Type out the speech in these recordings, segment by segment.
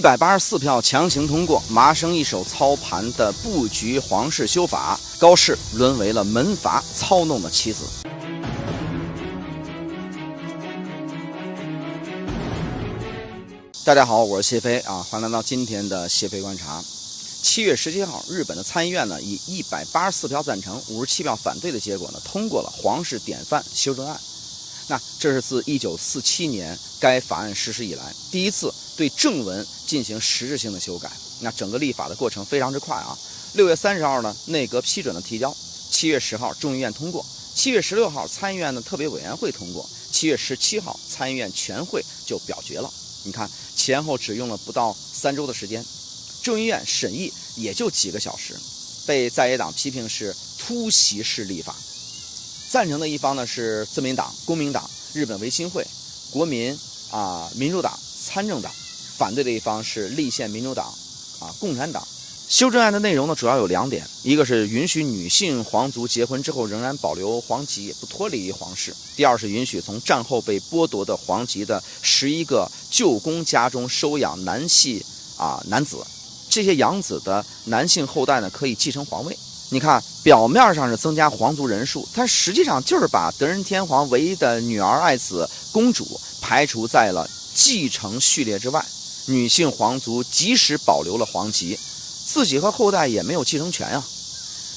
184票強行通過，麻生一手操盘的布局皇室修法，高市淪為了門閥操弄的棋子。大家好，我是謝飛啊，歡迎來到今天的謝飛觀察。7月17號，日本的參議院呢以184票贊成、57票反對的結果呢，通過了皇室典範修正案。那這是自1947年該法案實施以來第一次對正文進行實質性的修改。那整個立法的過程非常之快啊。6月30號呢，內閣批准了提交；7月10號众議院通過；7月16號參議院的特別委員會通過；7月17號參議院全會就表決了。你看前後只用了不到3周的時間，眾議院審議也就幾個小時，被在野黨批評是突襲式立法。贊成的一方呢是自民党、公民黨、日本維新會、國民民主党、參政党；反對的一方是立憲民主黨共產黨。修正案的內容呢主要有2點，一個是允許女性皇族結婚之後仍然保留皇籍，不脱離于皇室；第二是允許從戰後被剝奪的皇籍的11個舅公家中收養男系男子，這些養子的男性後代呢可以繼承皇位。你看表面上是增加皇族人數，但實際上就是把德仁天皇唯一的女兒愛子公主排除在了繼承序列之外。女性皇族即使保留了皇籍，自己和後代也沒有继承權啊。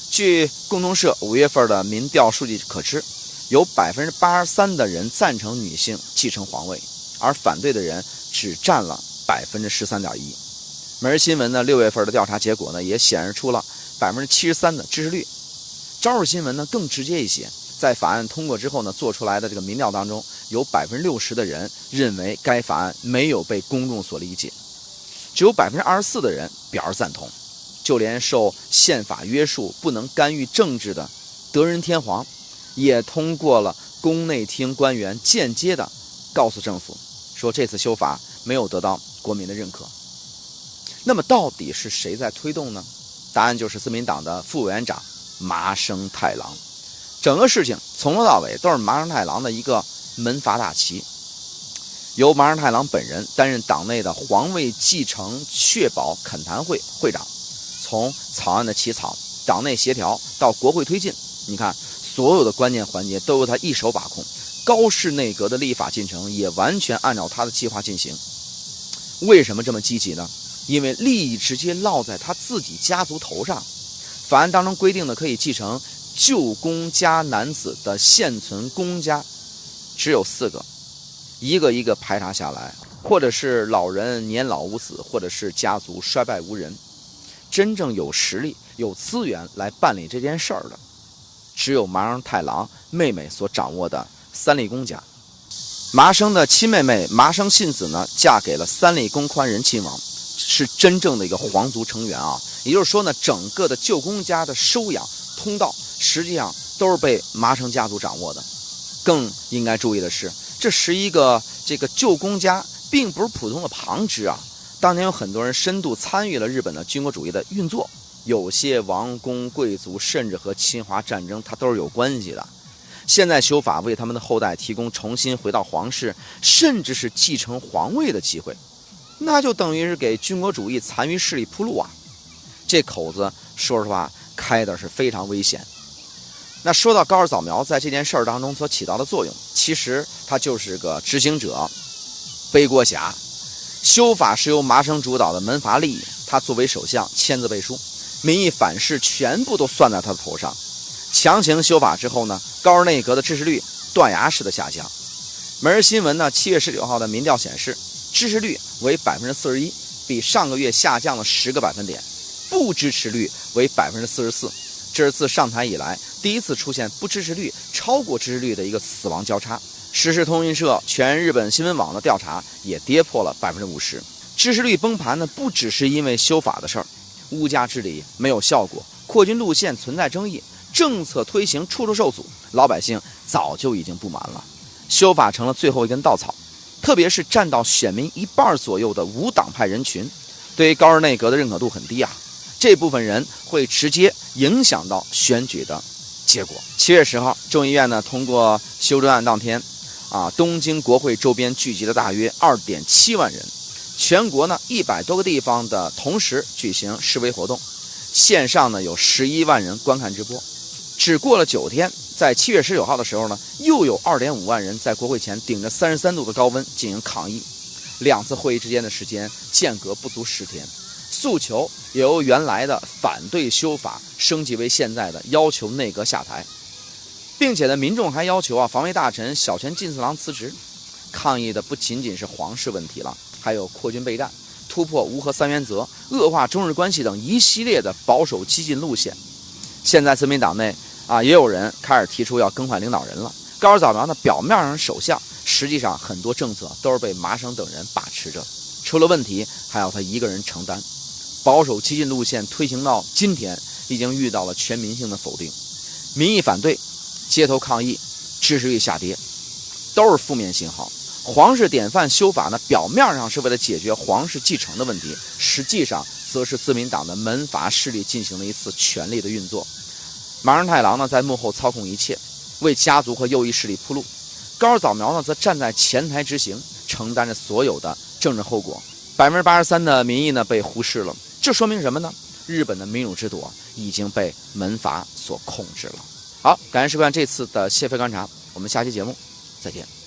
據共同社5月份的民調數據可知，有83%的人贊成女性繼承皇位，而反对的人只占了13.1%。每日新聞呢6月份的調查結果呢也顯示出了73%的支持率。朝日新聞呢更直接一些，在法案通過之後呢做出来的这个民調當中，有60%的人認為該法案沒有被公眾所理解，只有24%的人表示贊同。就連受憲法約束不能干預政治的德仁天皇也通過了宮內廳官員間接的告訴政府說這次修法沒有得到國民的認可。那麼到底是誰在推動呢？答案就是自民黨的副委員長麻生太郎。整個事情從頭到尾都是麻生太郎的一個門閥大棋，由麻生太郎本人擔任黨內的皇位繼承確保懇談會會長，從草案的起草、黨內協調到國會推進，你看所有的關鍵環節都由他一手把控。高市內閣的立法進程也完全按照他的計劃進行。為什麼這麼積極呢？因為利益直接落在他自己家族頭上。法案當中規定的可以繼承舅公家男子的現存公家只有4個，一個一個排查下來，或者是老人年老無子，或者是家族衰敗無人。真正有實力、有資源來辦理這件事兒的，只有麻生太郎妹妹所掌握的三立公家。麻生的親妹妹麻生信子呢，嫁給了三立公寬仁親王，是真正的一個皇族成員啊。也就是說呢，整個的舅公家的收養通道實際上都是被麻生家族掌握的。更應該注意的是，這11個這個舅公家並不是普通的旁支啊。當年有很多人深度參與了日本的軍國主義的運作，有些王公貴族甚至和侵華戰爭它都是有關係的。現在修法為他們的後代提供重新回到皇室，甚至是繼承皇位的機會，那就等於是給軍國主義殘餘勢力鋪路啊。這口子說實話開的是非常危險。那說到高市早苗在這件事兒當中所起到的作用，其實他就是個執行者、背鍋俠。修法是由麻生主導的門閥利益，他作為首相簽字背書，民意反噬全部都算在他的頭上。強行修法之後呢，高市內閣的支持率斷崖式的下降。每日新聞呢7月19號的民調顯示，支持率為41%，比上個月下降了10個百分點。不支持率為44%，這是自上台以來第一次出現不支持率超過支持率的一個死亡交叉。時事通訊社全日本新聞網的調查也跌破了50%。支持率崩盤呢，不只是因為修法的事兒，物價治理沒有效果，擴軍路線存在爭議，政策推行處處受阻，老百姓早就已經不滿了。修法成了最後一根稻草，特別是占到選民1半左右的無黨派人群，對於高市內閣的認可度很低啊。這部分人會直接影響到選舉的結果。7月10號，眾議院呢通過修正案當天，東京國會周邊聚集了大約2.7萬人，全國呢100多個地方的同時舉行示威活動，線上呢有11萬人觀看直播。只過了9天，在7月19號的時候呢，又有2.5萬人在国會前頂着33度的高溫進行抗議。2次會議之間的时間間隔不足10天，訴求也由原来的反对修法升級為現在的要求內閣下台，並且呢，民眾還要求防衛大臣小泉進次郎辭職。抗議的不僅仅是皇室問題了，還有擴軍備戰、突破無核3原則、惡化中日關係等一系列的保守激進路線。現在自民黨內也有人開始提出要更換領導人了。高市早苗呢，表面上是首相，實際上很多政策都是被麻生等人把持着，出了問題還要他一個人承擔。保守激进路線推行到今天，已經遇到了全民性的否定，民意反对，街頭抗議，支持率下跌，都是負面信号。皇室典范修法呢，表面上是為了解決皇室继承的問题，實際上則是自民党的門阀勢力進行了一次权力的運作。麻生太郎呢，在幕後操控一切，為家族和右翼勢力鋪路。高市早苗呢，则站在前台執行，承擔着所有的政治後果。83%的民意呢被忽視了，這說明什麼呢？日本的民主制度已經被門閥所控制了。好，感謝收看這次的謝飛觀察，我們下期節目再見。